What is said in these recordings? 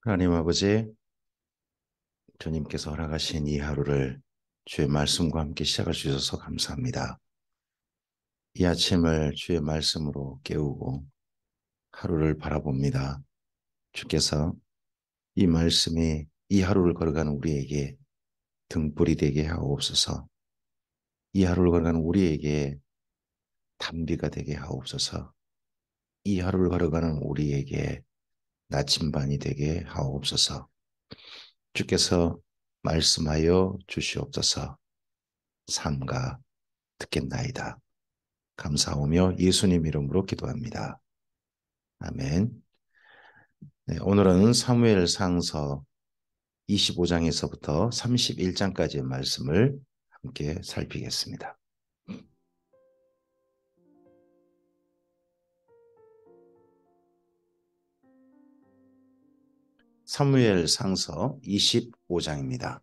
하나님 아버지, 주님께서 허락하신 이 하루를 주의 말씀과 함께 시작할 수 있어서 감사합니다. 이 아침을 주의 말씀으로 깨우고 하루를 바라봅니다. 주께서 이 말씀이 이 하루를 걸어가는 우리에게 등불이 되게 하옵소서. 이 하루를 걸어가는 우리에게 담비가 되게 하옵소서. 이 하루를 걸어가는 우리에게 나침반이 되게 하옵소서. 주께서 말씀하여 주시옵소서. 삼가 듣겠나이다. 감사하며 예수님 이름으로 기도합니다. 아멘. 네, 오늘은 사무엘상서 25장에서부터 31장까지의 말씀을 함께 살피겠습니다. 사무엘상서 25장입니다.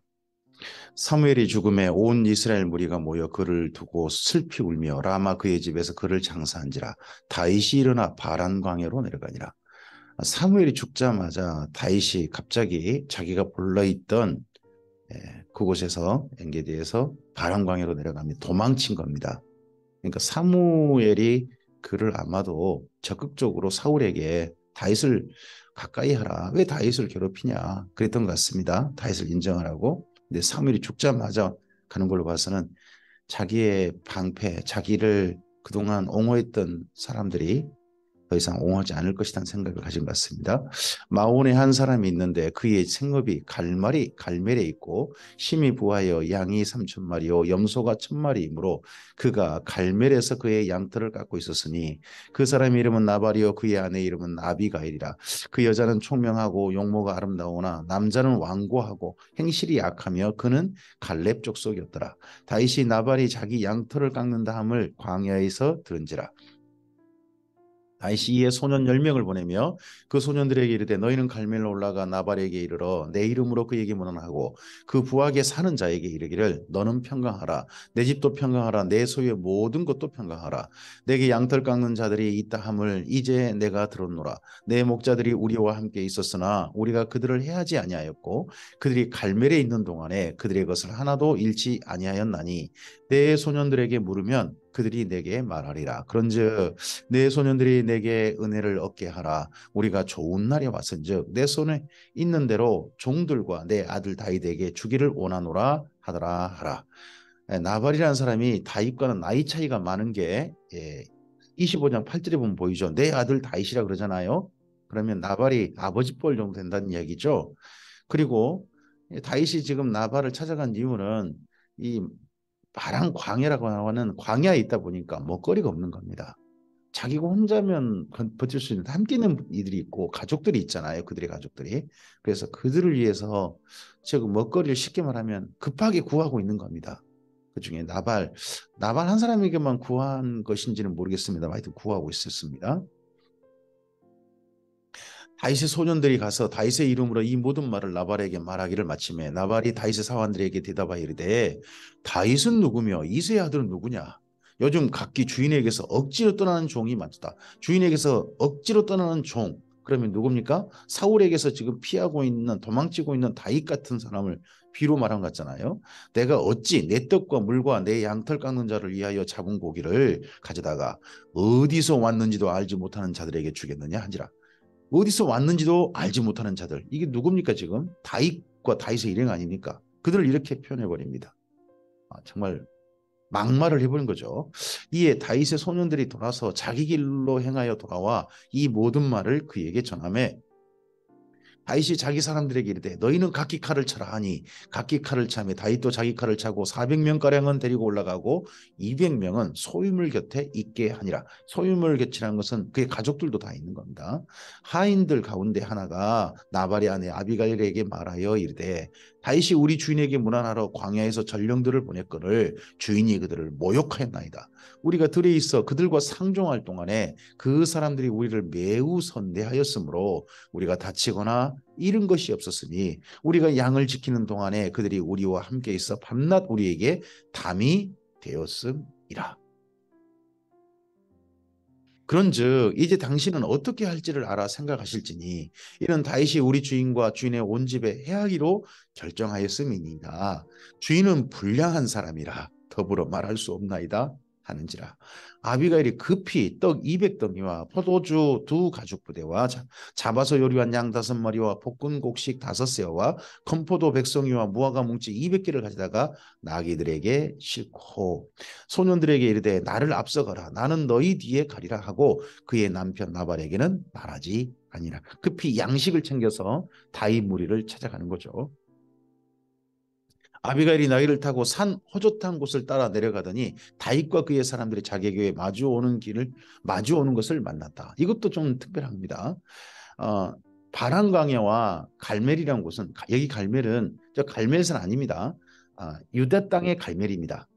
사무엘이 죽음에 온 이스라엘 무리가 모여 그를 두고 슬피 울며 라마 그의 집에서 그를 장사한지라. 다윗이 일어나 바란 광야로 내려가니라. 사무엘이 죽자마자 다윗이 갑자기 자기가 본래 있던 그곳에서 엔게디에서 바란 광야로 내려가며 도망친 겁니다. 그러니까 사무엘이 그를 아마도 적극적으로 사울에게 다윗을 가까이 하라. 왜 다윗을 괴롭히냐. 그랬던 것 같습니다. 다윗을 인정하라고. 근데 사무엘이 죽자마자 가는 걸로 봐서는 자기의 방패, 자기를 그동안 옹호했던 사람들이 더 이상 옹호하지 않을 것이라는 생각을 가진 것 같습니다. 마온에 한 사람이 있는데 그의 생업이 갈멜에 있고 심이 부하여 양이 3,000마리요 염소가 1,000마리이므로 그가 갈멜에서 그의 양털을 깎고 있었으니 그 사람의 이름은 나발이요 그의 아내 이름은 아비가일이라. 그 여자는 총명하고 용모가 아름다우나 남자는 완고하고 행실이 약하며 그는 갈렙 족속이었더라. 다윗이 나발이 자기 양털을 깎는다 함을 광야에서 들은지라. 다윗이 이에 소년 10명을 보내며 그 소년들에게 이르되 너희는 갈멜로 올라가 나발에게 이르러 내 이름으로 그에게 문안하고 그 부하게 사는 자에게 이르기를 너는 평강하라. 내 집도 평강하라. 내 소유의 모든 것도 평강하라. 내게 양털 깎는 자들이 있다 함을 이제 내가 들었노라. 내 목자들이 우리와 함께 있었으나 우리가 그들을 해하지 아니하였고 그들이 갈멜에 있는 동안에 그들의 것을 하나도 잃지 아니하였나니 내 소년들에게 물으면 그들이 내게 말하리라. 그런즉 내 소년들이 내게 은혜를 얻게 하라. 우리가 좋은 날이 왔은즉 내 손에 있는 대로 종들과 내 아들 다윗에게 주기를 원하노라 하더라 하라. 나발이라는 사람이 다윗과는 나이 차이가 많은 게 25장 8절에 보면 보이죠. 내 아들 다윗이라 그러잖아요. 그러면 나발이 아버지 뻘 정도 된다는 이야기죠. 그리고 다윗이 지금 나발을 찾아간 이유는 이 바람 광야라고 하는 광야에 있다 보니까 먹거리가 없는 겁니다. 자기가 혼자면 버틸 수 있는 함께 있는 이들이 있고 가족들이 있잖아요. 그들의 가족들이. 그래서 그들을 위해서 즉 먹거리를 쉽게 말하면 급하게 구하고 있는 겁니다. 그중에 나발 한 사람에게만 구한 것인지는 모르겠습니다. 하여튼 구하고 있었습니다. 다윗의 소년들이 가서 다윗의 이름으로 이 모든 말을 나발에게 말하기를 마침에 나발이 다윗의 사환들에게 대답하여 이르되 다윗은 누구며 이새의 아들은 누구냐. 요즘 각기 주인에게서 억지로 떠나는 종이 많다. 주인에게서 억지로 떠나는 종. 그러면 누굽니까? 사울에게서 지금 피하고 있는 도망치고 있는 다윗 같은 사람을 비로 말한 것 같잖아요. 내가 어찌 내 떡과 물과 내 양털 깎는 자를 위하여 잡은 고기를 가져다가 어디서 왔는지도 알지 못하는 자들에게 주겠느냐 한지라. 어디서 왔는지도 알지 못하는 자들. 이게 누굽니까 지금? 다윗과 다윗의 일행 아닙니까? 그들을 이렇게 표현해 버립니다. 정말 막말을 해버린 거죠. 이에 다윗의 소년들이 돌아서 자기 길로 행하여 돌아와 이 모든 말을 그에게 전하매 다윗이 자기 사람들에게 이르되 너희는 각기 칼을 차라 하니 각기 칼을 차매 다윗도 자기 칼을 차고 400명가량은 데리고 올라가고 200명은 소유물 곁에 있게 하니라. 소유물 곁이라는 것은 그의 가족들도 다 있는 겁니다. 하인들 가운데 하나가 나발의 아내 아비가일에게 말하여 이르되 다윗이 우리 주인에게 문안하러 광야에서 전령들을 보냈거늘 주인이 그들을 모욕하였나이다. 우리가 들에 있어 그들과 상종할 동안에 그 사람들이 우리를 매우 선대하였으므로 우리가 다치거나 잃은 것이 없었으니 우리가 양을 지키는 동안에 그들이 우리와 함께 있어 밤낮 우리에게 담이 되었음이라. 그런즉 이제 당신은 어떻게 할지를 알아 생각하실지니 이는 다윗이 우리 주인과 주인의 온 집에 해하기로 결정하였음이니이다. 주인은 불량한 사람이라 더불어 말할 수 없나이다 하는지라. 아비가일이 급히 떡 200덩이와 포도주 2가죽부대와 잡아서 요리한 양 5마리와 볶은 곡식 5세어와 건포도 100송이와 무화과 뭉치 200개를 가져다가 나귀들에게 싣고 소년들에게 이르되 나를 앞서가라 나는 너희 뒤에 가리라 하고 그의 남편 나발에게는 말하지 아니라. 급히 양식을 챙겨서 다윗 무리를 찾아가는 거죠. 아비가일이 나귀를 타고 산 호젓한 곳을 따라 내려가더니 다윗과 그의 사람들이 자기에게 마주오는 것을 만났다. 이것도 좀 특별합니다. 어, 바람광야와 갈멜이라는 곳은, 여기 갈멜은 저 갈멜은 아닙니다. 유다 땅의 갈멜입니다.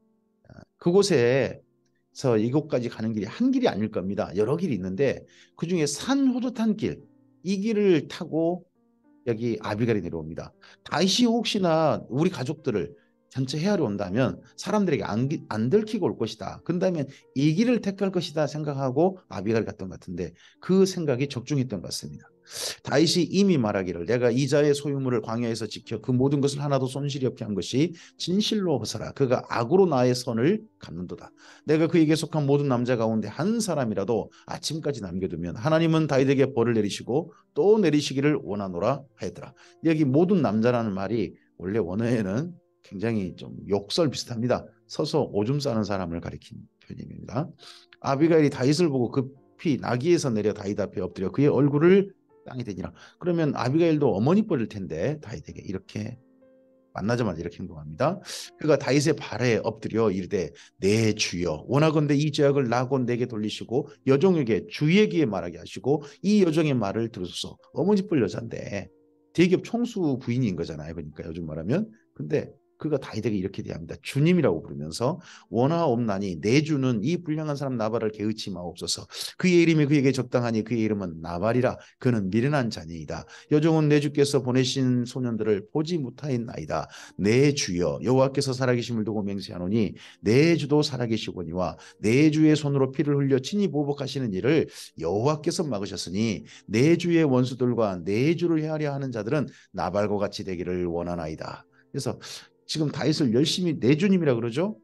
그곳에서 이곳까지 가는 길이 한 길이 아닐 겁니다. 여러 길이 있는데 그중에 산 호젓한 길, 이 길을 타고 여기 아비갈이 내려옵니다. 다윗이 혹시나 우리 가족들을 전체 헤아려 온다면 사람들에게 안 들키고 올 것이다. 그런다면 이 길을 택할 것이다 생각하고 아비갈 갔던 것 같은데 그 생각이 적중했던 것 같습니다. 다윗이 이미 말하기를 내가 이자의 소유물을 광야에서 지켜 그 모든 것을 하나도 손실이 없게 한 것이 진실로 허사라. 그가 악으로 나의 선을 갚는도다. 내가 그에게 속한 모든 남자 가운데 한 사람이라도 아침까지 남겨두면 하나님은 다윗에게 벌을 내리시고 또 내리시기를 원하노라 하였더라. 여기 모든 남자라는 말이 원래 원어에는 굉장히 좀 욕설 비슷합니다. 서서 오줌 싸는 사람을 가리킨 표현입니다. 아비가일이 다윗을 보고 급히 나귀에서 내려 다윗 앞에 엎드려 그의 얼굴을 땅이 되니라. 그러면 아비가일도 어머니 뻘일 텐데 다윗에게 이렇게 만나자마자 이렇게 행동합니다. 그가 다윗의 발에 엎드려 이르되 내 주여 원하건대 이 죄악을 나곧 내게 돌리시고 여종에게 주에게 말하게 하시고 이 여종의 말을 들으소서. 어머니 뻘 여자인데 대기업 총수 부인인 거잖아요. 그러니까 요즘 말하면. 근데 그가 다윗에게 이렇게 대합니다. 주님이라고 부르면서 원하옵나니 내 주는 이 불량한 사람 나발을 개의치 마옵소서. 그의 이름이 그에게 적당하니 그의 이름은 나발이라. 그는 미련한 자니이다. 여종은 내 주께서 보내신 소년들을 보지 못하였나이다. 내 주여 여호와께서 살아계심을 두고 맹세하노니 내 주도 살아계시거니와 내 주의 손으로 피를 흘려 친히 보복하시는 일을 여호와께서 막으셨으니 내 주의 원수들과 내 주를 헤아려 하는 자들은 나발과 같이 되기를 원하나이다. 그래서 지금 다윗을 열심히 내 주님이라 그러죠.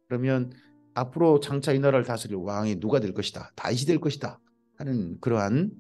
그러면 앞으로 장차 이 나라를 다스릴 왕이 누가 될 것이다. 다윗이 될 것이다 하는 그러한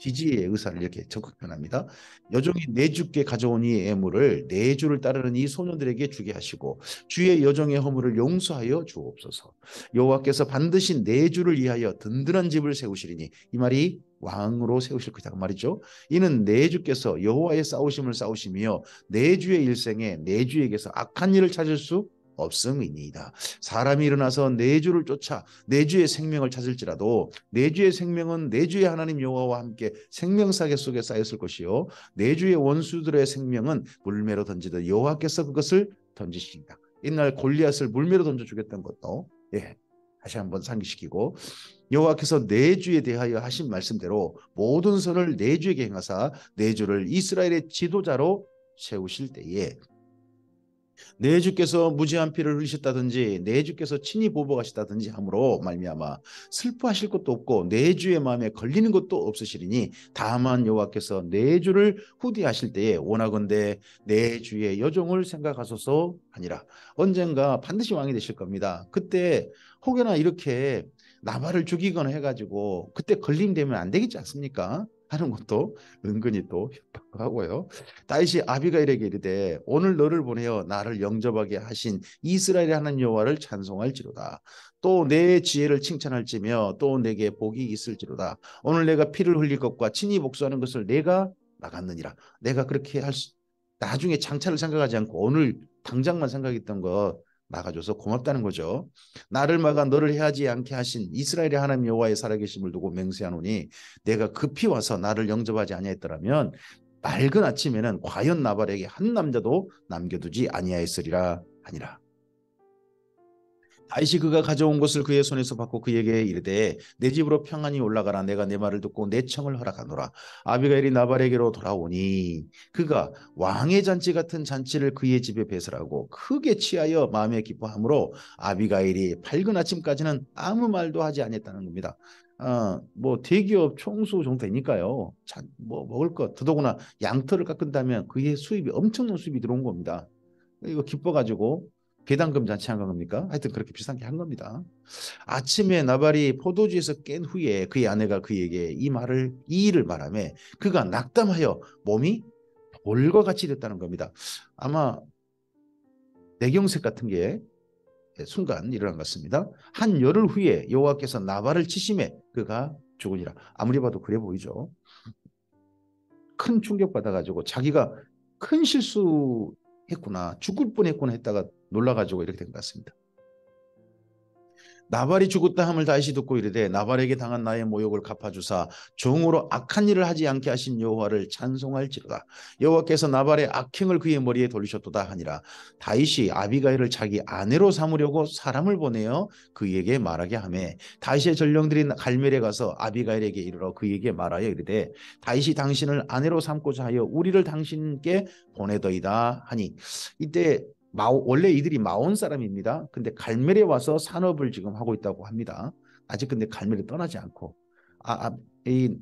지지의 의사를 이렇게 적극 표현합니다. 여종이 내 주께 가져온 이 애물을 내 주를 따르는 이 소년들에게 주게 하시고 주의 여종의 허물을 용서하여 주옵소서. 여호와께서 반드시 내 주를 위하여 든든한 집을 세우시리니, 이 말이 왕으로 세우실 것이다 그 말이죠. 이는 내 주께서 여호와의 싸우심을 싸우시며 내 주의 일생에 내 주에게서 악한 일을 찾을 수 없음이니이다. 사람이 일어나서 내 주를 쫓아 내 주의 생명을 찾을지라도 내 주의 생명은 내 주의 하나님 여호와와 함께 생명사계 속에 쌓였을 것이요 내 주의 원수들의 생명은 물매로 던지듯 여호와께서 그것을 던지시리다. 옛날 골리앗을 물매로 던져 주겠다는 것도 다시 한번 상기시키고, 여호와께서 내 주에 대하여 하신 말씀대로 모든 선을 내 주에게 행하사 내 주를 이스라엘의 지도자로 세우실 때에 내 주께서 무지한 피를 흘리셨다든지 내 주께서 친히 보복하셨다든지 함으로 말미암아 슬퍼하실 것도 없고 내 주의 마음에 걸리는 것도 없으시리니, 다만 여호와께서 내 주를 후대하실 때에 원하건대 내 주의 여종을 생각하소서 하니라. 언젠가 반드시 왕이 되실 겁니다. 그때 혹여나 이렇게 나발을 죽이거나 해가지고 그때 걸림되면 안 되겠지 않습니까? 하는 것도 은근히 또 협박하고요. 다윗이 아비가일에게 이르되 오늘 너를 보내어 나를 영접하게 하신 이스라엘의 하나님 여호와를 찬송할지로다. 또 내 지혜를 칭찬할지며 또 내게 복이 있을지로다. 오늘 내가 피를 흘릴 것과 친히 복수하는 것을 내가 막았느니라. 내가 그렇게 나중에 장차를 생각하지 않고 오늘 당장만 생각했던 거 막아줘서 고맙다는 거죠. 나를 막아 너를 해하지 않게 하신 이스라엘의 하나님 여호와의 살아계심을 두고 맹세하노니 내가 급히 와서 나를 영접하지 아니했더라면 맑은 아침에는 과연 나발에게 한 남자도 남겨두지 아니하였으리라 하니라. 다시 그가 가져온 것을 그의 손에서 받고 그에게 이르되 내 집으로 평안히 올라가라. 내가 내 말을 듣고 내 청을 허락하노라. 아비가일이 나발에게로 돌아오니 그가 왕의 잔치 같은 잔치를 그의 집에 배설하고 크게 취하여 마음에 기뻐하므로 아비가일이 밝은 아침까지는 아무 말도 하지 않았다는 겁니다. 뭐 대기업 총수 정도 되니까요. 뭐 먹을 것 더더구나 양털을 깎은다면 그의 수입이 엄청난 수입이 들어온 겁니다. 이거 기뻐가지고 배당금 잔치한 겁니까? 하여튼 그렇게 비슷한 게 한 겁니다. 아침에 나발이 포도주에서 깬 후에 그의 아내가 그에게 이 일을 말하며 그가 낙담하여 몸이 돌과 같이 됐다는 겁니다. 아마 내경색 같은 게 순간 일어난 것 같습니다. 한 열흘 후에 여호와께서 나발을 치심에 그가 죽으니라. 아무리 봐도 그래 보이죠. 큰 충격 받아가지고 자기가 큰 실수했구나, 죽을 뻔했구나 했다가 놀라가지고 이렇게 된 것 같습니다. 나발이 죽었다 함을 다시 듣고 이르되 나발에게 당한 나의 모욕을 갚아주사 종으로 악한 일을 하지 않게 하신 여호와를 찬송할지로다. 여호와께서 나발의 악행을 그의 머리에 돌리셨도다 하니라. 다윗이 아비가일을 자기 아내로 삼으려고 사람을 보내어 그에게 말하게 하매 다윗의 전령들이 갈멜에 가서 아비가일에게 이르러 그에게 말하여 이르되 다윗이 당신을 아내로 삼고자 하여 우리를 당신께 보내더이다 하니, 이때 원래 이들이 마온 사람입니다. 근데 갈멜에 와서 산업을 지금 하고 있다고 합니다. 아직 근데 갈멜을 떠나지 않고 이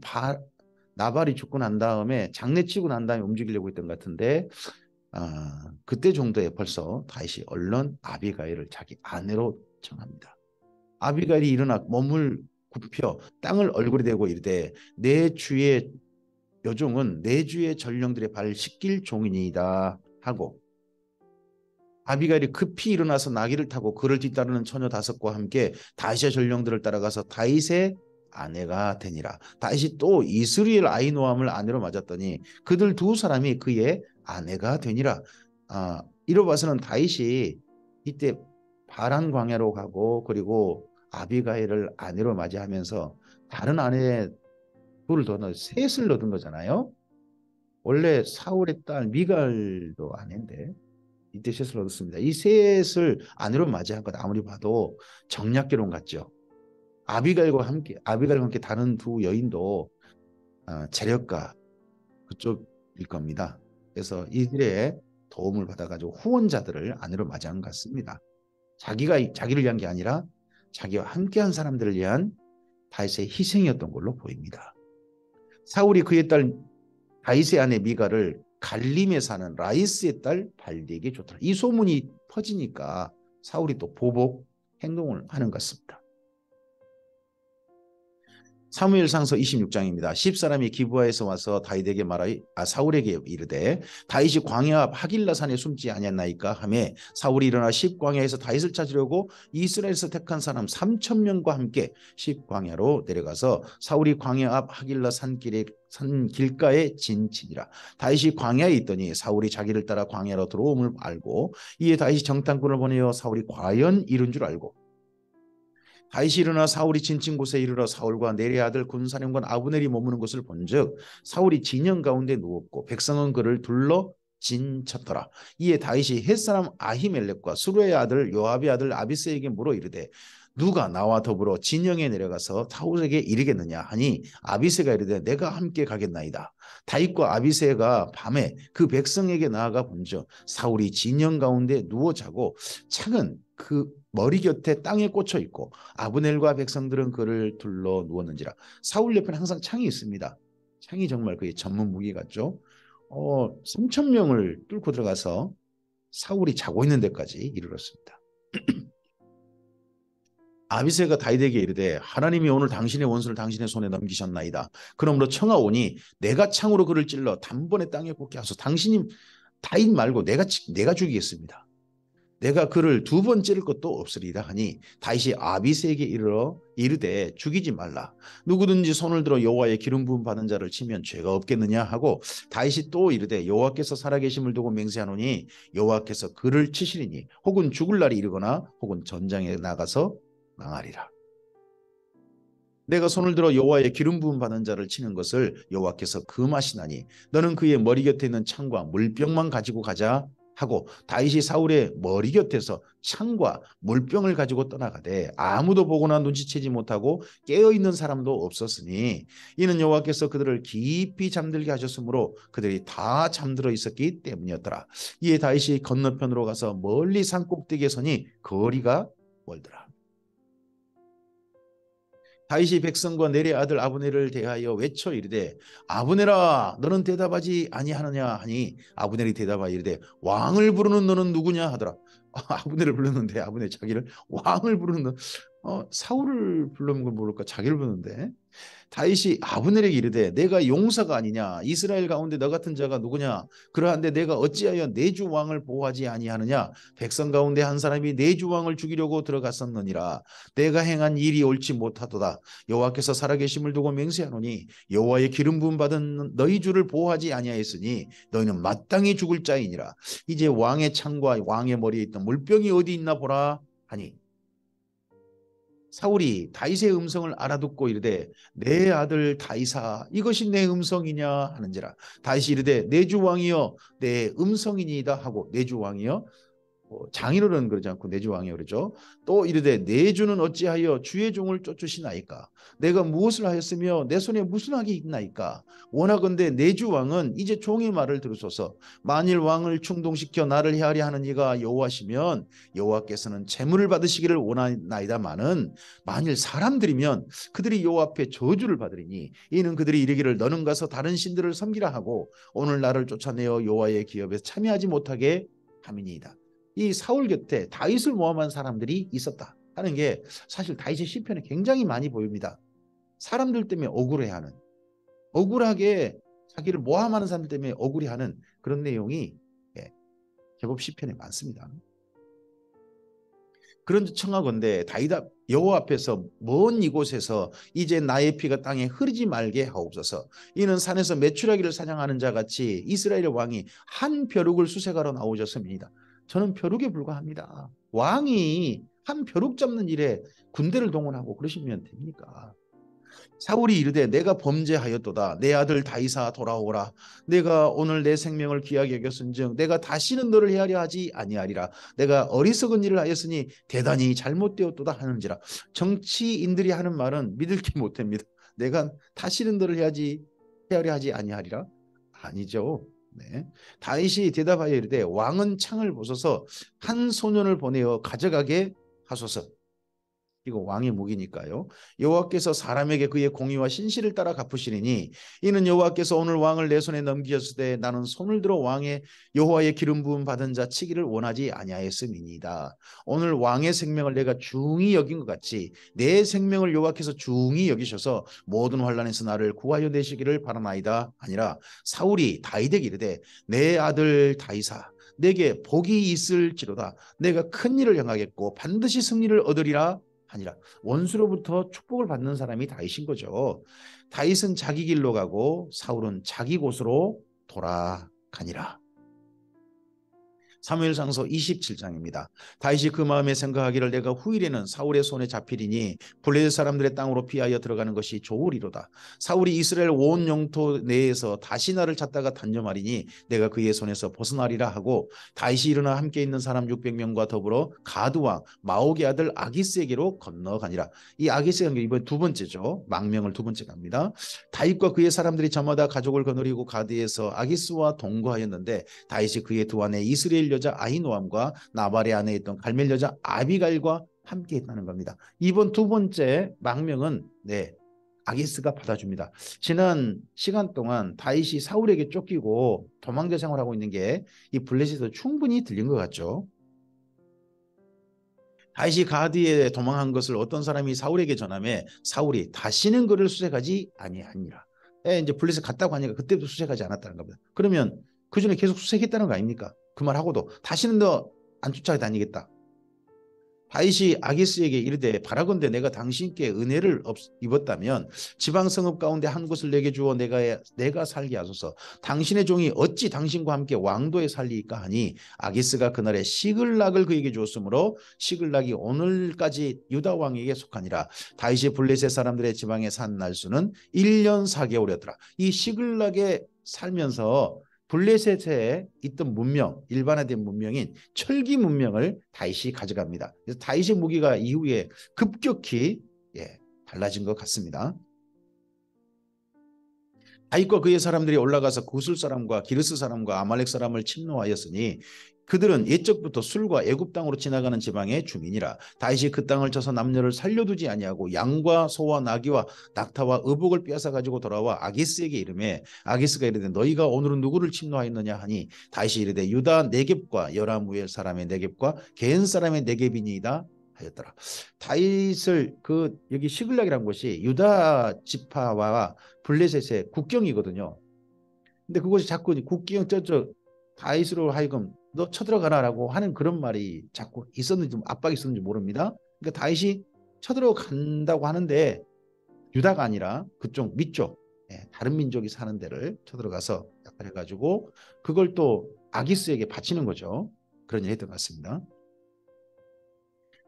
나발이 죽고 난 다음에 장례치고 난 다음에 움직이려고 했던 것 같은데 그때 정도에 벌써 다윗이 얼른 아비가일을 자기 아내로 정합니다. 아비가일이 일어나 몸을 굽혀 땅을 얼굴에 대고 이르되 내 주의 여종은 내 주의 전령들의 발을 씻길 종이니이다 하고, 아비가일이 급히 일어나서 나귀를 타고 그를 뒤따르는 처녀 5과 함께 다윗의 전령들을 따라가서 다윗의 아내가 되니라. 다윗이 또 이스라엘 아히노함을 아내로 맞았더니 그들 2사람이 그의 아내가 되니라. 이로 봐서는 다윗이 이때 바란 광야로 가고 그리고 아비가일을 아내로 맞이하면서 다른 아내 둘을 더 넣어 셋을 얻은 거잖아요. 원래 사울의 딸 미갈도 아내인데 이때 셋을 얻었습니다. 이 셋을 아내로 맞이한 것 아무리 봐도 정략결혼 같죠. 아비가일과 함께 다른 2 여인도 재력가 그쪽일 겁니다. 그래서 이들의 도움을 받아가지고 후원자들을 아내로 맞이한 것 같습니다. 자기를 위한 게 아니라 자기와 함께한 사람들을 위한 다윗의 희생이었던 걸로 보입니다. 사울이 그의 딸 다윗의 아내 미갈을 갈림에 사는 라이스의 딸 발디에게 줬더라. 이 소문이 퍼지니까 사울이 또 보복 행동을 하는 것 같습니다. 사무엘상서 26장입니다. 10사람이 기브아에서 와서 다윗에게 사울에게 이르되 다윗이 광야 앞 하길라산에 숨지 아니었나이까 하매 사울이 일어나 10광야에서 다윗을 찾으려고 이스라엘에서 택한 사람 3,000명과 함께 10광야로 내려가서 사울이 광야 앞 하길라 산 길가에 진치니라. 다윗이 광야에 있더니 사울이 자기를 따라 광야로 들어옴을 알고 이에 다윗이 정탐꾼을 보내어 사울이 과연 이른 줄 알고 다윗이 일어나 사울이 진친 곳에 이르러 사울과 내리의 아들 군사령관 아브넬이 머무는 것을 본즉 사울이 진영 가운데 누웠고 백성은 그를 둘러 진쳤더라. 이에 다윗이 햇사람 아히멜렉과 수르의 아들 요압의 아들 아비새에게 물어 이르되 누가 나와 더불어 진영에 내려가서 사울에게 이르겠느냐 하니 아비새가 이르되 내가 함께 가겠나이다. 다윗과 아비새가 밤에 그 백성에게 나아가 본즉 사울이 진영 가운데 누워 자고 창은 그 머리 곁에 땅에 꽂혀 있고 아브넬과 백성들은 그를 둘러 누웠는지라. 사울 옆에는 항상 창이 있습니다. 창이 정말 그의 전문 무기 같죠. 3,000명을 뚫고 들어가서 사울이 자고 있는 데까지 이르렀습니다. 아비새가 다윗에게 이르되 내가 오늘 당신의 원수를 당신의 손에 넘기셨나이다. 그러므로 청하오니 내가 창으로 그를 찔러 단번에 땅에 꽂게 하소서. 당신이 다윗 말고 내가 죽이겠습니다. 내가 그를 2번 찌를 것도 없으리라 하니 다윗이 아비새에게 이르되 죽이지 말라. 누구든지 손을 들어 여호와의 기름 부음 받은 자를 치면 죄가 없겠느냐 하고 다윗이 또 이르되 여호와께서 살아계심을 두고 맹세하노니 여호와께서 그를 치시리니 혹은 죽을 날이 이르거나 혹은 전장에 나가서 망하리라. 내가 손을 들어 여호와의 기름 부음 받은 자를 치는 것을 여호와께서 금하시나니 너는 그의 머리 곁에 있는 창과 물병만 가지고 가자 하고 다윗이 사울의 머리 곁에서 창과 물병을 가지고 떠나가되 아무도 보거나 눈치채지 못하고 깨어있는 사람도 없었으니 이는 여호와께서 그들을 깊이 잠들게 하셨으므로 그들이 다 잠들어 있었기 때문이었더라. 이에 다윗이 건너편으로 가서 멀리 산 꼭대기에 서니 거리가 멀더라. 다윗이 백성과 넬의 아들 아브넬을 대하여 외쳐 이르되 아브넬아 너는 대답하지 아니하느냐 하니 아브넬이 대답하여 이르되 왕을 부르는 너는 누구냐 하더라. 아브넬을 불렀는데 아브넬 자기를 왕을 부르는 사울을 부르는 걸 모를까 자기를 부르는데 다윗이 아브넬에게 이르되 내가 용사가 아니냐 이스라엘 가운데 너 같은 자가 누구냐 그러한데 내가 어찌하여 내 주 왕을 보호하지 아니하느냐 백성 가운데 한 사람이 내 주 왕을 죽이려고 들어갔었느니라 내가 행한 일이 옳지 못하도다 여호와께서 살아계심을 두고 맹세하노니 여호와의 기름 부음 받은 너희 주를 보호하지 아니하였으니 너희는 마땅히 죽을 자이니라 이제 왕의 창과 왕의 머리에 있던 물병이 어디 있나 보라 하니 사울이 다윗의 음성을 알아듣고 이르되 내 아들 다윗아 이것이 내 음성이냐 하는지라 다윗이 이르되 내 주 왕이여 내 음성이니이다 하고 내 주 왕이여 장인어른은 그러지 않고 내 주 왕이여 그러죠. 또 이르되 내 주는 어찌하여 주의 종을 쫓으시나이까 내가 무엇을 하였으며 내 손에 무슨 악이 있나이까 원하건대 내 주 왕은 이제 종의 말을 들으소서 만일 왕을 충동시켜 나를 해하려 하는 이가 여호와시면 여호와께서는 재물을 받으시기를 원하나이다마는 만일 사람들이면 그들이 여호와 앞에 저주를 받으리니 이는 그들이 이르기를 너는 가서 다른 신들을 섬기라 하고 오늘 나를 쫓아내어 여호와의 기업에 참여하지 못하게 함이니이다. 이 사울 곁에 다윗을 모함한 사람들이 있었다 하는 게 사실 다윗의 시편에 굉장히 많이 보입니다. 사람들 때문에 억울해하는 억울하게 자기를 모함하는 사람들 때문에 억울해하는 그런 내용이 제법 시편에 많습니다. 그런데 청하건대 다윗 여호와 앞에서 먼 이곳에서 이제 나의 피가 땅에 흐르지 말게 하옵소서. 이는 산에서 메추라기를 사냥하는 자 같이 이스라엘의 왕이 한 벼룩을 수색하러 나오셨습니다. 저는 벼룩에 불과합니다. 왕이 한 벼룩 잡는 일에 군대를 동원하고 그러시면 됩니까? 사울이 이르되 내가 범죄하였도다. 내 아들 다윗아 돌아오라. 내가 오늘 내 생명을 귀하게 여겼은즉 내가 다시는 너를 해하려 하지 아니하리라. 내가 어리석은 일을 하였으니 대단히 잘못되었도다 하는지라. 정치인들이 하는 말은 믿을 게 못됩니다. 내가 다시는 너를 해하려 하지 아니하리라. 아니죠. 네. 다윗이 대답하여 이르되 왕은 창을 보소서 한 소년을 보내어 가져가게 하소서. 이거 왕의 무기니까요. 여호와께서 사람에게 그의 공의와 신실을 따라 갚으시리니 이는 여호와께서 오늘 왕을 내 손에 넘기셨을 때 나는 손을 들어 왕의 여호와의 기름 부음 받은 자 치기를 원하지 아니하였음이니이다. 오늘 왕의 생명을 내가 중히 여긴 것 같이 내 생명을 여호와께서 중히 여기셔서 모든 환난에서 나를 구하여 내시기를 바라나이다. 아니라 사울이 다윗에게 이르되 내 아들 다윗아 내게 복이 있을지로다. 내가 큰 일을 행하겠고 반드시 승리를 얻으리라 아니라 원수로부터 축복을 받는 사람이 다윗인 거죠. 다윗은 자기 길로 가고 사울은 자기 곳으로 돌아가니라. 사무엘상서 27장입니다. 다윗이 그 마음에 생각하기를 내가 후일에는 사울의 손에 잡히리니 블레셋 사람들의 땅으로 피하여 들어가는 것이 좋으리로다. 사울이 이스라엘 온 영토 내에서 다시 나를 찾다가 단념하리니 내가 그의 손에서 벗어나리라 하고 다윗이 일어나 함께 있는 사람 600명과 더불어 가드왕 마옥의 아들 아기스에게로 건너가니라. 이 아기스가 이번 두 번째죠. 망명을 두 번째 갑니다. 다윗과 그의 사람들이 저마다 가족을 거느리고 가드에서 아기스와 동거하였는데 다윗이 그의 두 아내 이스라엘 여자 아히노암과 나발의 아내에 있던 갈멜 여자 아비갈과 함께 했다는 겁니다. 이번 두 번째 망명은 아기스가 받아줍니다. 지난 시간 동안 다윗이 사울에게 쫓기고 도망자 생활하고 있는 게 이 블레셋에서 충분히 들린 것 같죠. 다윗이 가드에 도망한 것을 어떤 사람이 사울에게 전하며 사울이 다시는 그를 수색하지 아니하니라. 이제 블레셋 갔다고 하니까 그때부터 수색하지 않았다는 겁니다. 그러면 그 전에 계속 수색했다는 거 아닙니까? 그 말하고도 다시는 너 안 쫓아다니겠다. 다윗이 아기스에게 이르되 바라건대 내가 당신께 은혜를 입었다면 지방 성읍 가운데 한 곳을 내게 주어 내가 살게 하소서. 당신의 종이 어찌 당신과 함께 왕도에 살리까 하니 아기스가 그날에 시글락을 그에게 주었으므로 시글락이 오늘까지 유다 왕에게 속하니라. 다윗이 블레셋 사람들의 지방에 산 날수는 1년 4개월이었더라. 이 시글락에 살면서 블레셋에 있던 문명, 일반화된 문명인 철기 문명을 다윗이 가져갑니다. 그래서 다윗의 무기가 이후에 급격히 달라진 것 같습니다. 다윗과 그의 사람들이 올라가서 구술 사람과 기르스 사람과 아말렉 사람을 침노하였으니 그들은 옛적부터 술과 애굽 땅으로 지나가는 지방의 주민이라. 다윗이 그 땅을 쳐서 남녀를 살려두지 아니하고 양과 소와 나귀와 낙타와 의복을 빼앗아 가지고 돌아와 아기스에게 이르매 아기스가 이르되 너희가 오늘은 누구를 침노하였느냐 하니 다윗이 이르되 유다 네겝과 여라무엘 사람의 네겝과 게은 사람의 네겝이니이다 하였더라. 다윗을 여기 시글락이라는 곳이 유다 지파와 블레셋의 국경이거든요. 근데 그것이 자꾸 국경 저쪽 다윗으로 하여금 너 쳐들어가라라고 하는 그런 말이 자꾸 있었는지 압박이 있었는지 모릅니다. 그러니까 다윗이 쳐들어간다고 하는데 유다가 아니라 그쪽 밑쪽 다른 민족이 사는 데를 쳐들어가서 약간 해가지고 그걸 또 아기스에게 바치는 거죠. 그런 일이 했던 것 같습니다.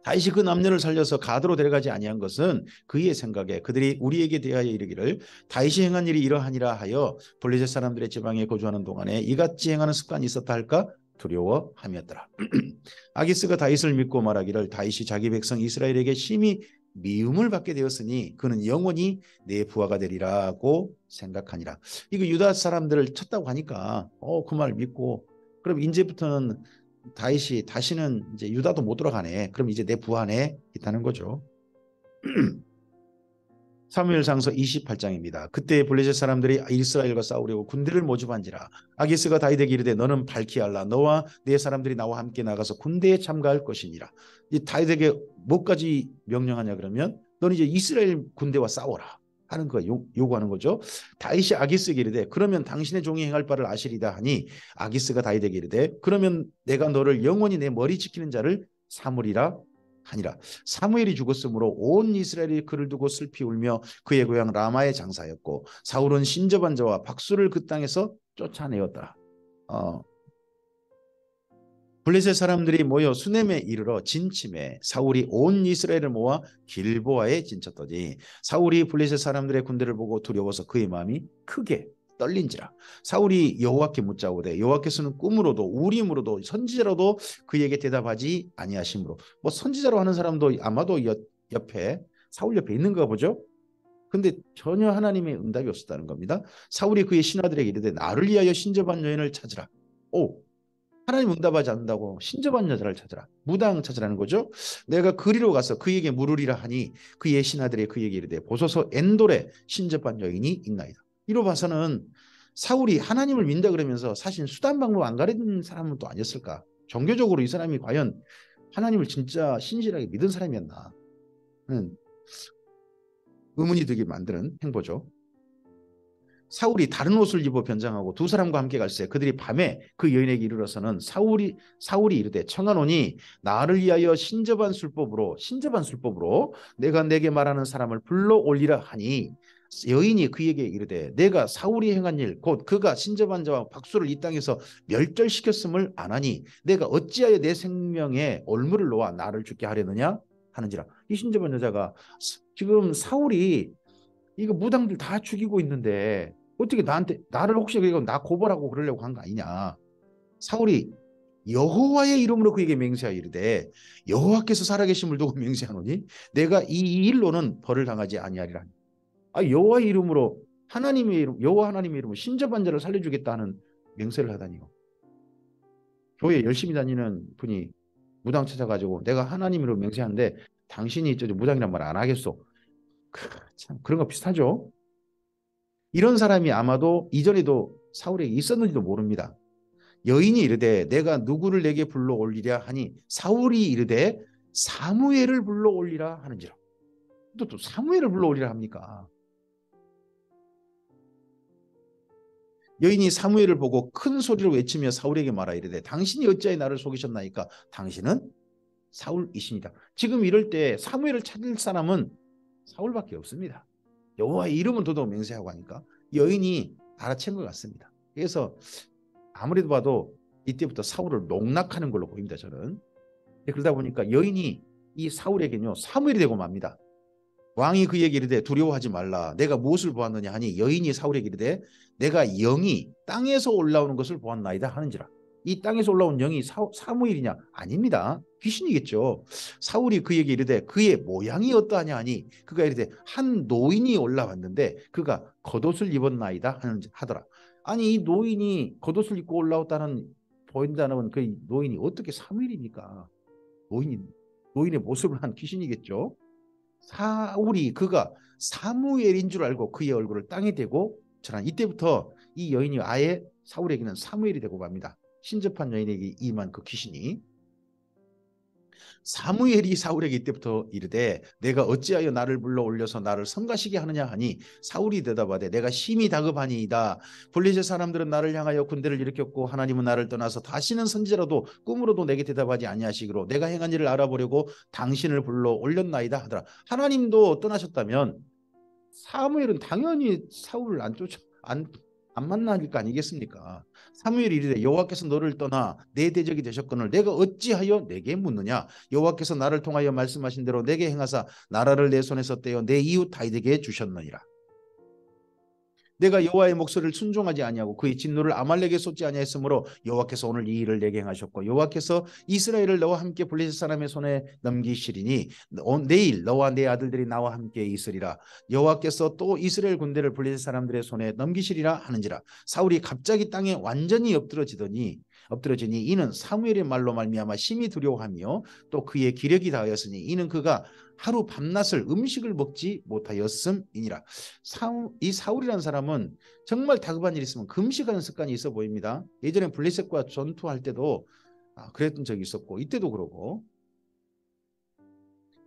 다윗이 그 남녀를 살려서 가드로 데려가지 아니한 것은 그의 생각에 그들이 우리에게 대하여 이르기를 다윗이 행한 일이 이러하니라 하여 블레셋 사람들의 지방에 거주하는 동안에 이같이 행하는 습관이 있었다 할까 두려워함이었더라. 아기스가 다윗을 믿고 말하기를 다윗이 자기 백성 이스라엘에게 심히 미움을 받게 되었으니 그는 영원히 내 부하가 되리라고 생각하니라. 이거 유다 사람들을 쳤다고 하니까 그 말 믿고 그럼 이제부터는 다윗이 다시는 이제 유다도 못 들어가네. 그럼 이제 내 부하네 있다는 거죠. 사무엘상서 28장입니다. 그때 블레셋 사람들이 이스라엘과 싸우려고 군대를 모집한지라 아기스가 다윗에게 이르되 너는 밝히 알라 너와 네 사람들이 나와 함께 나가서 군대에 참가할 것이니라. 이 다윗에게 뭐까지 명령하냐 그러면 너는 이제 이스라엘 군대와 싸워라 하는 거 요구하는 거죠. 다윗이 아기스에게 이르되 그러면 당신의 종이 행할 바를 아시리다 하니 아기스가 다윗에게 이르되 그러면 내가 너를 영원히 내 머리 지키는 자를 삼으리라 하니라. 사무엘이 죽었으므로 온 이스라엘이 그를 두고 슬피 울며 그의 고향 라마에 장사였고 사울은 신접한 자와 박수를 그 땅에서 쫓아내었더라. 블레셋 사람들이 모여 수넴에 이르러 진침해 사울이 온 이스라엘을 모아 길보아에 진쳤더니 사울이 블레셋 사람들의 군대를 보고 두려워서 그의 마음이 크게 떨린지라. 사울이 여호와께 묻자오되 여호와께서는 꿈으로도 우림으로도 선지자로도 그에게 대답하지 아니하심으로. 뭐 선지자로 하는 사람도 아마도 옆에 사울 옆에 있는가 보죠. 근데 전혀 하나님의 응답이 없었다는 겁니다. 사울이 그의 신하들에게 이르되 나를 위하여 신접한 여인을 찾으라. 하나님 응답하지 않는다고 신접한 여자를 찾으라. 무당 찾으라는 거죠. 내가 그리로 가서 그에게 물으리라 하니 그의 신하들이 그에게 이르되 보소서 엔돌에 신접한 여인이 있나이다. 이로 봐서는 사울이 하나님을 믿는다 그러면서 사실 수단 방법 안 가르친 사람은 또 아니었을까. 종교적으로 이 사람이 과연 하나님을 진짜 신실하게 믿은 사람이었나 는 의문이 들게 만드는 행보죠. 사울이 다른 옷을 입어 변장하고 두 사람과 함께 갈새 그들이 밤에 그 여인에게 이르러서는 사울이 이르되 청하노니 나를 위하여 신접한 술법으로 내가 내게 말하는 사람을 불러 올리라 하니 여인이 그에게 이르되 내가 사울이 행한 일 곧 그가 신접한 자와 박수를 이 땅에서 멸절시켰음을 아나니 내가 어찌하여 내 생명에 올무를 놓아 나를 죽게 하려느냐 하는지라. 이 신접한 여자가 지금 사울이 이거 무당들 다 죽이고 있는데 어떻게 나를 혹시 나 고발하고 그러려고 한 거 아니냐. 사울이 여호와의 이름으로 그에게 맹세하여 이르되 여호와께서 살아계심을 두고 맹세하노니 내가 이 일로는 벌을 당하지 아니하리라. 여호와의 이름으로 여호와 하나님의 이름으로 신접한 자를 살려주겠다는 맹세를 하다니요. 교회 열심히 다니는 분이 무당 찾아가지고 내가 하나님으로 맹세하는데 당신이 무당이란 말 안 하겠소. 참 그런 거 비슷하죠. 이런 사람이 아마도 이전에도 사울에게 있었는지도 모릅니다. 여인이 이르되 내가 누구를 내게 불러 올리랴 하니 사울이 이르되 사무엘을 불러 올리라 하는지라. 또 사무엘을 불러 올리라 합니까? 여인이 사무엘을 보고 큰 소리로 외치며 사울에게 말하 이르되 당신이 어찌하여 나를 속이셨나이까? 당신은 사울이십니다. 지금 이럴 때 사무엘을 찾을 사람은 사울밖에 없습니다. 여호와의 이름은 더더욱 맹세하고 하니까 여인이 알아챈 것 같습니다. 그래서 아무래도 봐도 이때부터 사울을 농락하는 걸로 보입니다. 저는. 그러다 보니까 여인이 이 사울에게는요 사무엘이 되고 맙니다. 왕이 그에게 이르되 두려워하지 말라. 내가 무엇을 보았느냐 하니 여인이 사울에게 이르되 내가 영이 땅에서 올라오는 것을 보았나이다 하는지라. 이 땅에서 올라온 영이 사무엘이냐? 아닙니다. 귀신이겠죠. 사울이 그에게 이르되 그의 모양이 어떠하냐 하니 그가 이르되 한 노인이 올라왔는데 그가 겉옷을 입었나이다 하더라. 아니 이 노인이 겉옷을 입고 올라왔다는 보인다는 그 노인이 어떻게 사무엘입니까? 노인의 모습을 한 귀신이겠죠. 사울이 그가 사무엘인 줄 알고 그의 얼굴을 땅에 대고 전한 이때부터 이 여인이 아예 사울에게는 사무엘이 되고 맙니다. 신접한 여인에게 임한 그 귀신이. 사무엘이 사울에게 이때부터 이르되 내가 어찌하여 나를 불러 올려서 나를 성가시게 하느냐 하니 사울이 대답하되 내가 심히 다급하니이다. 블레셋 사람들은 나를 향하여 군대를 일으켰고 하나님은 나를 떠나서 다시는 선지자라도 꿈으로도 내게 대답하지 아니하시기로 내가 행한 일을 알아보려고 당신을 불러 올렸나이다 하더라. 하나님도 떠나셨다면 사무엘은 당연히 사울을 안 만날 거 아니겠습니까? 사무엘이 이르되 여호와께서 너를 떠나 내 대적이 되셨거늘 내가 어찌하여 내게 묻느냐? 여호와께서 나를 통하여 말씀하신 대로 내게 행하사 나라를 내 손에서 떼어 내 이웃 다윗에게 주셨느니라. 내가 여호와의 목소리를 순종하지 아니하고 그의 진노를 아말렉에 쏟지 아니하였으므로 여호와께서 오늘 이 일을 내게 행하셨고 여호와께서 이스라엘을 너와 함께 블레셋 사람의 손에 넘기시리니 내일 너와 내 아들들이 나와 함께 있으리라. 여호와께서 또 이스라엘 군대를 블레셋 사람들의 손에 넘기시리라 하는지라. 사울이 갑자기 땅에 완전히 엎드러지니 이는 사무엘의 말로 말미암아 심히 두려워하며 또 그의 기력이 다하였으니 이는 그가 하루 밤낮을 음식을 먹지 못하였음이니라. 이 사울이라는 사람은 정말 다급한 일이 있으면 금식하는 습관이 있어 보입니다. 예전에 블레셋과 전투할 때도 그랬던 적이 있었고 이때도 그러고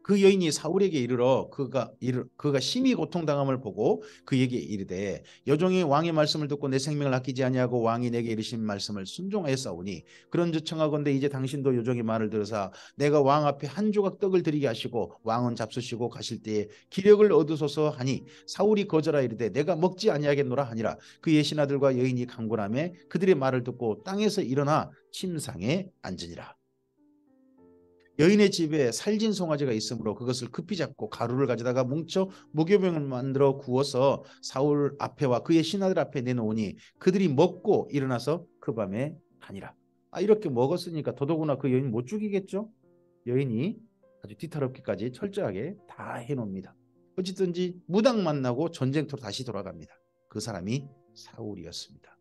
그 여인이 사울에게 이르러 그가 심히 고통당함을 보고 그에게 이르되 여종이 왕의 말씀을 듣고 내 생명을 아끼지 아니하고 왕이 내게 이르신 말씀을 순종하였사오니 그런즉 청하건대 이제 당신도 여종의 말을 들으사 내가 왕 앞에 한 조각 떡을 드리게 하시고 왕은 잡수시고 가실 때에 기력을 얻으소서 하니 사울이 거절하여 이르되 내가 먹지 아니하겠노라 하니라. 그의 신하들과 여인이 강군하며 그들의 말을 듣고 땅에서 일어나 침상에 앉으니라. 여인의 집에 살진 송아지가 있으므로 그것을 급히 잡고 가루를 가져다가 뭉쳐 무교병을 만들어 구워서 사울 앞에와 그의 신하들 앞에 내놓으니 그들이 먹고 일어나서 그 밤에 가니라. 이렇게 먹었으니까 더더구나 그 여인 못 죽이겠죠. 여인이 아주 뒤탈없기까지 철저하게 다 해놓습니다. 어쨌든지 무당 만나고 전쟁터로 다시 돌아갑니다. 그 사람이 사울이었습니다.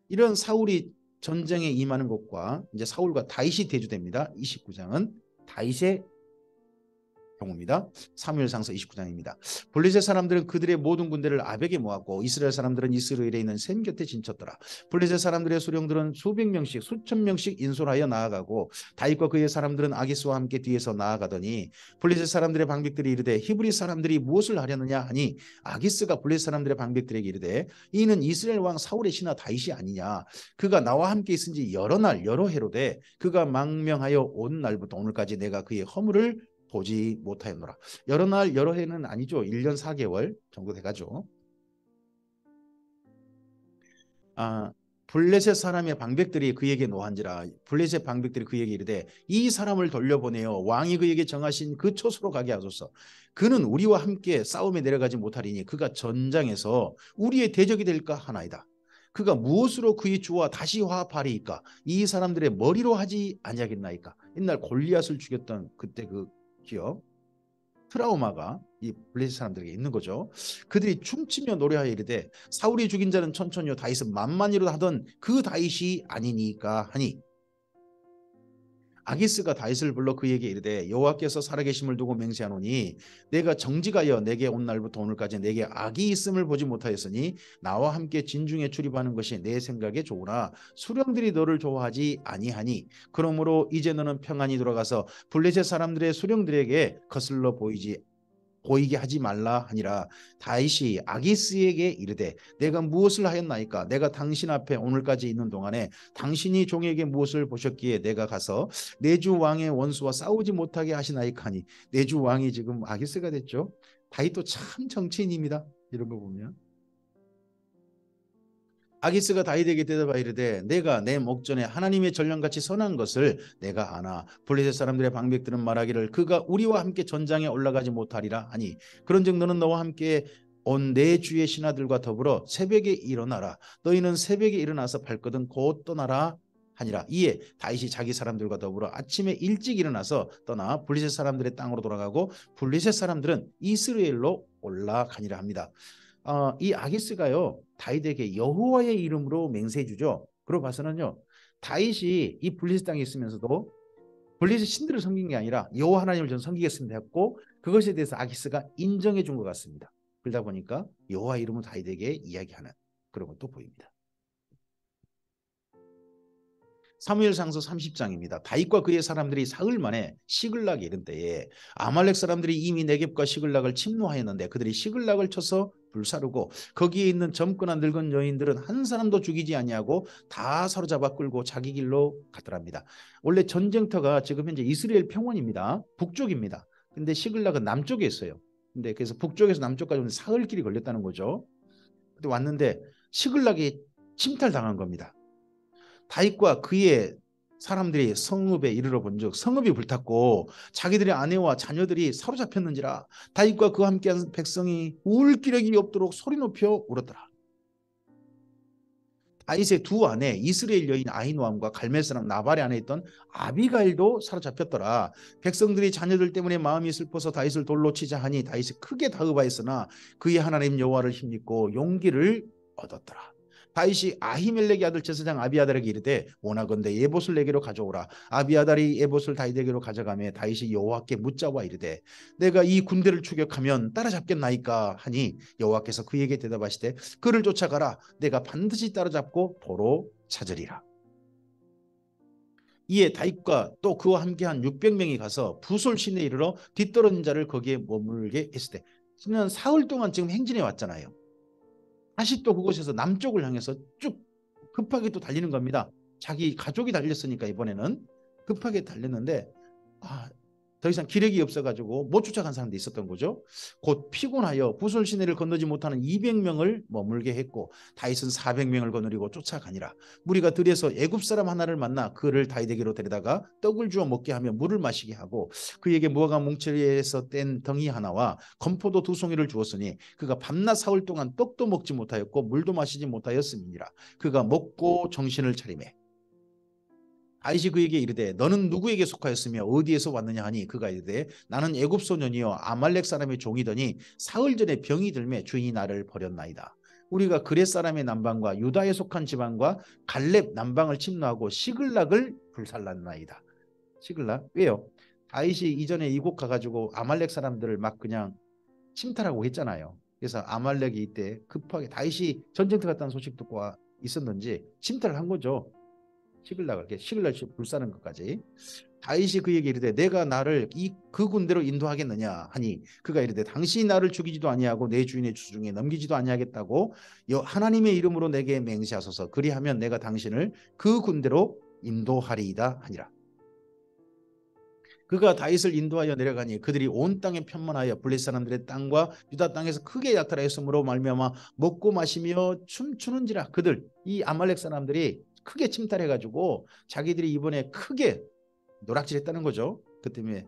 이런 사울이 전쟁에 임하는 것과 이제 사울과 다윗이 대조됩니다. 29장은 다윗의 경우입니다. 사무엘상서 29장입니다. 블레셋 사람들은 그들의 모든 군대를 아벡에 모았고 이스라엘 사람들은 이스라엘에 있는 셈 곁에 진쳤더라. 블레셋 사람들의 수령들은 수백 명씩 수천 명씩 인솔하여 나아가고 다윗과 그의 사람들은 아기스와 함께 뒤에서 나아가더니 블레셋 사람들의 방백들이 이르되 히브리 사람들이 무엇을 하려느냐 하니 아기스가 블레셋 사람들의 방백들에게 이르되 이는 이스라엘 왕 사울의 신하 다윗이 아니냐. 그가 나와 함께 있은 지 여러 날 여러 해로되 그가 망명하여 온 날부터 오늘까지 내가 그의 허물을 보지 못하였노라. 여러 날 여러 해는 아니죠. 1년 4개월 정도 돼가죠. 블레셋 사람의 방백들이 그에게 노한지라. 블레셋 방백들이 그에게 이르되 이 사람을 돌려보내어 왕이 그에게 정하신 그 처소로 가게 하소서. 그는 우리와 함께 싸움에 내려가지 못하리니 그가 전장에서 우리의 대적이 될까 하나이다. 그가 무엇으로 그의 주와 다시 화합하리이까? 이 사람들의 머리로 하지 아니하겠나이까? 옛날 골리앗을 죽였던 그때 그 기억, 트라우마가 이 블레셋 사람들에게 있는 거죠. 그들이 춤추며 노래하여 이르되 사울이 죽인 자는 천천히요 다윗은 만만히로 하던 그 다윗이 아니니까 하니 아기스가 다윗을 불러 그에게 이르되 여호와께서 살아계심을 두고 맹세하노니 내가 정직하여 내게 온 날부터 오늘까지 내게 악이 있음을 보지 못하였으니 나와 함께 진중에 출입하는 것이 내 생각에 좋으나 수령들이 너를 좋아하지 아니하니 그러므로 이제 너는 평안히 돌아가서 블레셋 사람들의 수령들에게 거슬러 보이게 하지 말라 하니라. 다윗이 아기스에게 이르되 내가 무엇을 하였나이까? 내가 당신 앞에 오늘까지 있는 동안에 당신이 종에게 무엇을 보셨기에 내가 가서 내 주 왕의 원수와 싸우지 못하게 하시나이까 하니 내 주 왕이 지금 아기스가 됐죠. 다윗도 참 정치인입니다. 이런 거 보면 아기스가 다윗에게 대답하여 이르되 내가 내 목전에 하나님의 전령같이 선한 것을 내가 아나 블레셋 사람들의 방백들은 말하기를 그가 우리와 함께 전장에 올라가지 못하리라 하니 그런즉 너는 너와 함께 온 내 주의 신하들과 더불어 새벽에 일어나라. 너희는 새벽에 일어나서 발거든 곧 떠나라 하니라. 이에 다윗이 자기 사람들과 더불어 아침에 일찍 일어나서 떠나 블레셋 사람들의 땅으로 돌아가고 블레셋 사람들은 이스라엘로 올라가니라 합니다. 이 아기스가요 다윗에게 여호와의 이름으로 맹세해 주죠. 그러고 봐서는요 다윗이 이 블레셋 땅에 있으면서도 블레셋 신들을 섬긴 게 아니라 여호와 하나님을 저는 섬기겠습니다 했고 그것에 대해서 아기스가 인정해 준 것 같습니다. 그러다 보니까 여호와 이름으로 다윗에게 이야기하는 그런 것도 보입니다. 사무엘상서 30장입니다. 다윗과 그의 사람들이 사흘 만에 시글락에 이른 때에 아말렉 사람들이 이미 네겝과 시글락을 침노하였는데 그들이 시글락을 쳐서 불사르고 거기에 있는 젊거나 늙은 여인들은 한 사람도 죽이지 아니하고 다 사로잡아 끌고 자기 길로 가더랍니다. 원래 전쟁터가 지금 현재 이스라엘 평원입니다. 북쪽입니다. 근데 시글락은 남쪽에 있어요. 근데 그래서 북쪽에서 남쪽까지 오는 사흘길이 걸렸다는 거죠. 근데 왔는데 시글락이 침탈당한 겁니다. 다윗과 그의 사람들이 성읍에 이르러 본즉 성읍이 불탔고 자기들의 아내와 자녀들이 사로잡혔는지라 다윗과 그와 함께한 백성이 울 기력이 없도록 소리 높여 울었더라. 다윗의 두 아내 이스라엘 여인 아히노암과 갈멜 사람 나발의 아내 있던 아비가일도 사로잡혔더라. 백성들이 자녀들 때문에 마음이 슬퍼서 다윗을 돌로 치자 하니 다윗이 크게 다급하였으나 그의 하나님 여호와를 힘입고 용기를 얻었더라. 다윗이 아히멜렉의 아들 제사장 아비아달에게 이르되 원하건대 에봇을 내게로 가져오라. 아비아달이 에봇을 다윗에게로 가져가매 다윗이 여호와께 묻자와 이르되 내가 이 군대를 추격하면 따라잡겠나이까 하니 여호와께서 그에게 대답하시되 그를 쫓아가라. 내가 반드시 따라잡고 도로 찾으리라. 이에 다윗과 또 그와 함께한 600명이 가서 부솔 시내에 이르러 뒤떨어진 자를 거기에 머물게 했을 때 지난 사흘 동안 지금 행진해 왔잖아요. 다시 또 그곳에서 남쪽을 향해서 쭉 급하게 또 달리는 겁니다. 자기 가족이 달렸으니까 이번에는 급하게 달렸는데 더 이상 기력이 없어가지고 못 쫓아간 사람도 있었던 거죠. 곧 피곤하여 부솔 시내를 건너지 못하는 200명을 머물게 했고 다윗은 400명을 거느리고 쫓아가니라. 무리가 들에서 애굽 사람 하나를 만나 그를 다윗에게로 데려다가 떡을 주어 먹게 하며 물을 마시게 하고 그에게 무화과 뭉치리에서 뗀 덩이 하나와 건포도 2송이를 주었으니 그가 밤낮 사흘 동안 떡도 먹지 못하였고 물도 마시지 못하였음이니라. 그가 먹고 정신을 차리매 다윗이 그에게 이르되 너는 누구에게 속하였으며 어디에서 왔느냐 하니 그가 이르되 나는 애굽 소년이요 아말렉 사람의 종이더니 사흘 전에 병이 들매 주인이 나를 버렸나이다. 우리가 그렛 사람의 남방과 유다에 속한 지방과 갈렙 남방을 침노하고 시글락을 불살랐나이다. 시글락 왜요? 다윗이 이전에 이곳 가가지고 아말렉 사람들을 막 그냥 침탈하고 했잖아요. 그래서 아말렉이 이때 급하게 다윗이 전쟁터 갔다는 소식 듣고 있었는지 침탈을 한 거죠. 시글락을 불사는 것까지. 다윗이 그에게 이르되 내가 나를 그 군대로 인도하겠느냐 하니 그가 이르되 당신이 나를 죽이지도 아니하고 내 주인의 주중에 넘기지도 아니하겠다고 하나님의 이름으로 내게 맹세하소서. 그리하면 내가 당신을 그 군대로 인도하리이다 하니라. 그가 다윗을 인도하여 내려가니 그들이 온 땅에 편만하여 블레셋 사람들의 땅과 유다 땅에서 크게 약탈하였으므로 말미암아 먹고 마시며 춤추는지라. 그들 이 아말렉 사람들이 크게 침탈해가지고 자기들이 이번에 크게 노락질했다는 거죠. 그 때문에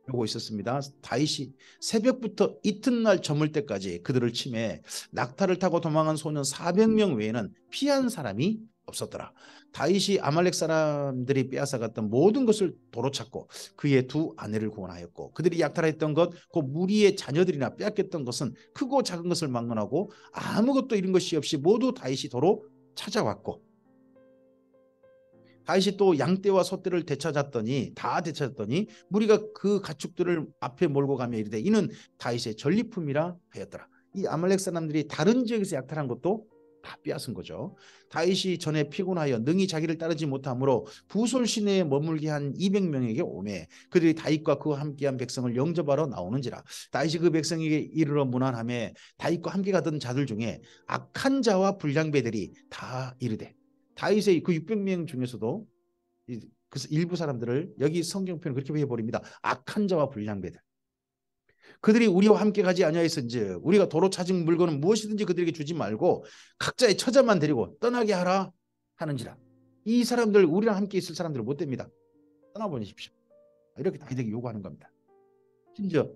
하고 있었습니다. 다윗이 새벽부터 이튿날 저물 때까지 그들을 침해 낙타를 타고 도망한 소년 400명 외에는 피한 사람이 없었더라. 다윗이 아말렉 사람들이 빼앗아갔던 모든 것을 도로 찾고 그의 두 아내를 구원하였고 그들이 약탈했던 것, 그 무리의 자녀들이나 빼앗겼던 것은 크고 작은 것을 막론하고 아무것도 잃은 것이 없이 모두 다윗이 도로 찾아왔고 다윗이 또 양떼와 소떼를 다 되찾았더니 무리가 그 가축들을 앞에 몰고 가며 이르되 이는 다윗의 전리품이라 하였더라. 이 아말렉 사람들이 다른 지역에서 약탈한 것도 다 빼앗은 거죠. 다윗이 전에 피곤하여 능히 자기를 따르지 못하므로 부솔 시내에 머물게 한 200명에게 오매 그들이 다윗과 그와 함께한 백성을 영접하러 나오는지라. 다윗이 그 백성에게 이르러 문안하매 다윗과 함께 가던 자들 중에 악한 자와 불량배들이 다 이르되 다윗의 그 600명 중에서도 그래서 일부 사람들을 여기 성경 표현을 그렇게 해버립니다. 악한 자와 불량배들. 그들이 우리와 함께 가지 아니하였은즉 우리가 도로 찾은 물건은 무엇이든지 그들에게 주지 말고 각자의 처자만 데리고 떠나게 하라 하는지라. 이 사람들, 우리랑 함께 있을 사람들은 못 됩니다. 떠나보내십시오. 이렇게 다윗에게 요구하는 겁니다. 심지어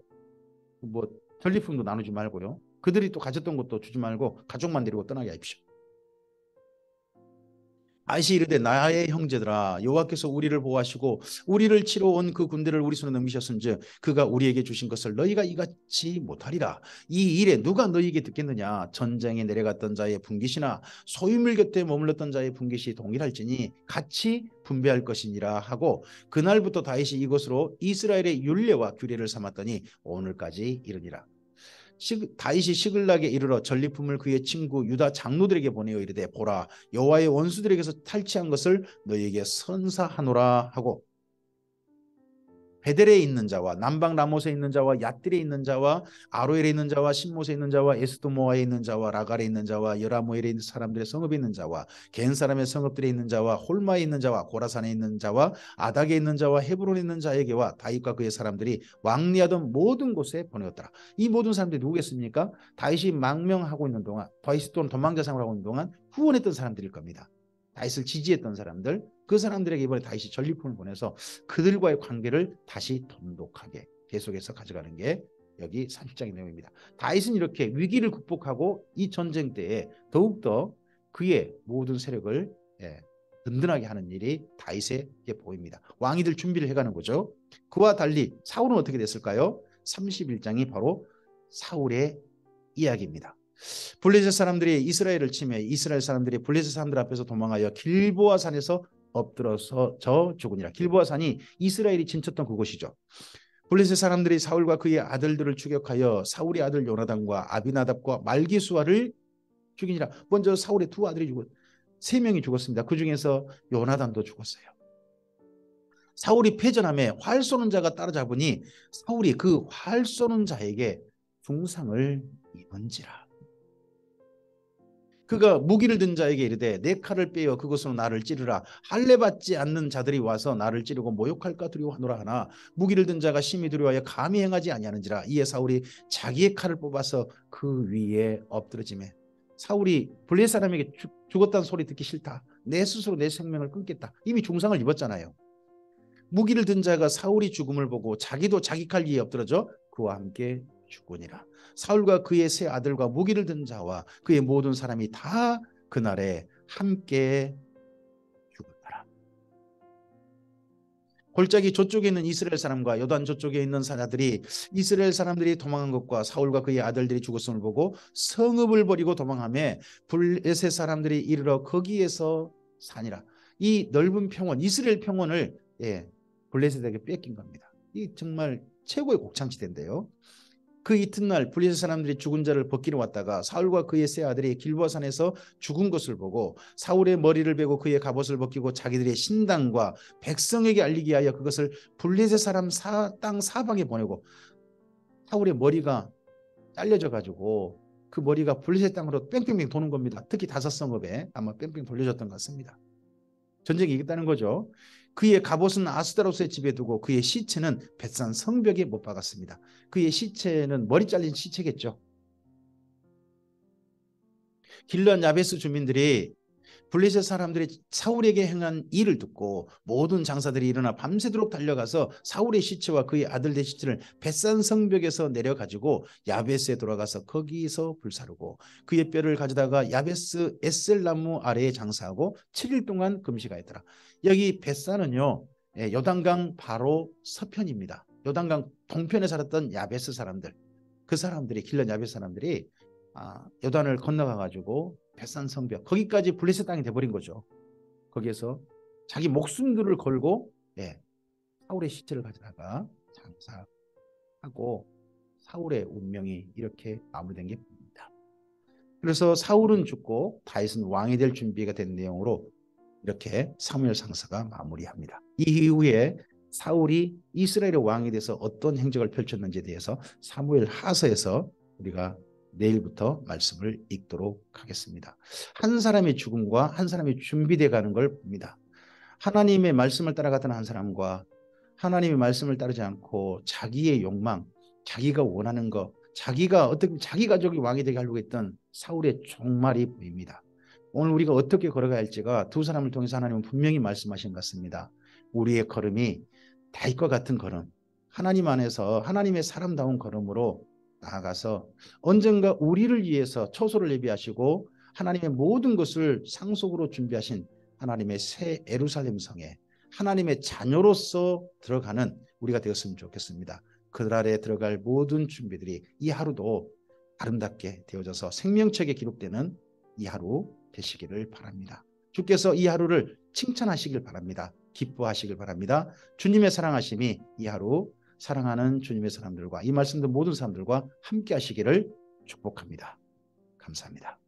뭐 전리품도 나누지 말고요. 그들이 또 가졌던 것도 주지 말고 가족만 데리고 떠나게 하십시오. 다시 이르되 나의 형제들아 여호와께서 우리를 보호하시고 우리를 치러 온 그 군대를 우리 손에 넘기셨은즉 그가 우리에게 주신 것을 너희가 이같이 못하리라. 이 일에 누가 너희에게 듣겠느냐. 전쟁에 내려갔던 자의 분깃이나 소유물 곁에 머물렀던 자의 분깃이 동일할지니 같이 분배할 것이니라 하고 그날부터 다윗이 이것으로 이스라엘의 율례와 규례를 삼았더니 오늘까지 이르니라. 다윗이 시글락에 이르러 전리품을 그의 친구 유다 장로들에게 보내어 이르되 보라 여호와의 원수들에게서 탈취한 것을 너희에게 선사하노라 하고 베델에 있는 자와 남방 라못에 있는 자와 얏딜에 있는 자와 아로엘에 있는 자와 신못에 있는 자와 에스도모아에 있는 자와 라갈에 있는 자와 여라모엘에 있는 사람들의 성읍에 있는 자와 겐 사람의 성읍들에 있는 자와 홀마에 있는 자와 고라산에 있는 자와 아닥에 있는 자와 헤브론에 있는 자에게와 다윗과 그의 사람들이 왕래하던 모든 곳에 보내었더라. 이 모든 사람들이 누구겠습니까? 다윗이 망명하고 있는 동안, 다윗이 또 도망자 생활을 하고 있는 동안 후원했던 사람들일 겁니다. 다윗을 지지했던 사람들, 그 사람들에게 이번에 다윗이 전리품을 보내서 그들과의 관계를 다시 돈독하게 계속해서 가져가는 게 여기 30장의 내용입니다. 다윗은 이렇게 위기를 극복하고 이 전쟁 때에 더욱더 그의 모든 세력을 든든하게 하는 일이 다윗에게 보입니다. 왕이 될 준비를 해가는 거죠. 그와 달리 사울은 어떻게 됐을까요? 31장이 바로 사울의 이야기입니다. 블레셋 사람들이 이스라엘을 치매 이스라엘 사람들이 블레셋 사람들 앞에서 도망하여 길보아 산에서 엎드러서 죽으니라. 길보아 산이 이스라엘이 진쳤던 그곳이죠. 블레셋 사람들이 사울과 그의 아들들을 추격하여 사울의 아들 요나단과 아비나답과 말기수아를 죽이니라. 먼저 사울의 두 아들이 죽었, 세 명이 죽었습니다. 그 중에서 요나단도 죽었어요. 사울이 패전함에 활 쏘는 자가 따라잡으니 사울이 그 활 쏘는 자에게 중상을 입은지라. 그가 무기를 든 자에게 이르되 내 칼을 빼어 그것으로 나를 찌르라. 할례 받지 않는 자들이 와서 나를 찌르고 모욕할까 두려워하노라 하나 무기를 든 자가 심히 두려워하여 감히 행하지 아니하는지라. 이에 사울이 자기의 칼을 뽑아서 그 위에 엎드러지매 사울이 블레셋 사람에게 죽었다는 소리 듣기 싫다. 내 스스로 내 생명을 끊겠다. 이미 중상을 입었잖아요. 무기를 든 자가 사울이 죽음을 보고 자기도 자기 칼 위에 엎드러져 그와 함께 죽으니라. 사울과 그의 세 아들과 무기를 든 자와 그의 모든 사람이 다 그날에 함께 죽었더라. 골짜기 저쪽에 있는 이스라엘 사람과 요단 저쪽에 있는 사자들이 이스라엘 사람들이 도망한 것과 사울과 그의 아들들이 죽었음을 보고 성읍을 버리고 도망하며 블레셋 사람들이 이르러 거기에서 사니라. 이 넓은 평원, 이스라엘 평원을 블레셋에게 뺏긴 겁니다. 이 정말 최고의 곡창지대인데요. 그 이튿날 블레셋 사람들이 죽은 자를 벗기러 왔다가 사울과 그의 세 아들이 길보아 산에서 죽은 것을 보고 사울의 머리를 베고 그의 갑옷을 벗기고 자기들의 신당과 백성에게 알리기 하여 그것을 블레셋 사람 땅 사방에 보내고 사울의 머리가 잘려져 가지고 그 머리가 블레셋 땅으로 뺑뺑뺑 도는 겁니다. 특히 다섯 성읍에 아마 뺑뺑 돌려졌던 것 같습니다. 전쟁이 이겼다는 거죠. 그의 갑옷은 아스다로스의 집에 두고 그의 시체는 벳산 성벽에 못 박았습니다. 그의 시체는 머리 잘린 시체겠죠. 길르앗 야베스 주민들이 블레셋 사람들이 사울에게 행한 일을 듣고 모든 장사들이 일어나 밤새도록 달려가서 사울의 시체와 그의 아들의 시체를 벳산 성벽에서 내려가지고 야베스에 돌아가서 거기서 불사르고 그의 뼈를 가져다가 야베스 에셀나무 아래에 장사하고 7일 동안 금식하였더라. 여기 벳산은요 요단강 바로 서편입니다. 요단강 동편에 살았던 야베스 사람들, 그 사람들이 길르앗 야베스 사람들이 요단을 건너가 가지고 벳산 성벽 거기까지 블레셋 땅이 돼버린 거죠. 거기에서 자기 목숨들을 걸고 사울의 시체를 가져다가 장사하고 사울의 운명이 이렇게 마무리된 게 보입니다. 그래서 사울은 죽고 다윗은 왕이 될 준비가 된 내용으로 이렇게 사무엘 상서가 마무리합니다. 이후에 사울이 이스라엘의 왕이 돼서 어떤 행적을 펼쳤는지에 대해서 사무엘 하서에서 우리가 내일부터 말씀을 읽도록 하겠습니다. 한 사람의 죽음과 한 사람이 준비되어 가는 걸 봅니다. 하나님의 말씀을 따라가던 한 사람과 하나님의 말씀을 따르지 않고 자기의 욕망, 자기가 원하는 거, 자기가 어떻게 자기 가족이 왕이 되게 하려고 했던 사울의 종말이 보입니다. 오늘 우리가 어떻게 걸어가야 할지가 두 사람을 통해서 하나님은 분명히 말씀하신 것 같습니다. 우리의 걸음이 다윗과 같은 걸음, 하나님 안에서 하나님의 사람다운 걸음으로 나아가서 언젠가 우리를 위해서 처소를 예비하시고 하나님의 모든 것을 상속으로 준비하신 하나님의 새 예루살렘 성에 하나님의 자녀로서 들어가는 우리가 되었으면 좋겠습니다. 그날에 들어갈 모든 준비들이 이 하루도 아름답게 되어져서 생명책에 기록되는 이 하루 되시기를 바랍니다. 주께서 이 하루를 칭찬하시길 바랍니다. 기뻐하시길 바랍니다. 주님의 사랑하심이 이 하루 사랑하는 주님의 사람들과 이 말씀들 모든 사람들과 함께 하시기를 축복합니다. 감사합니다.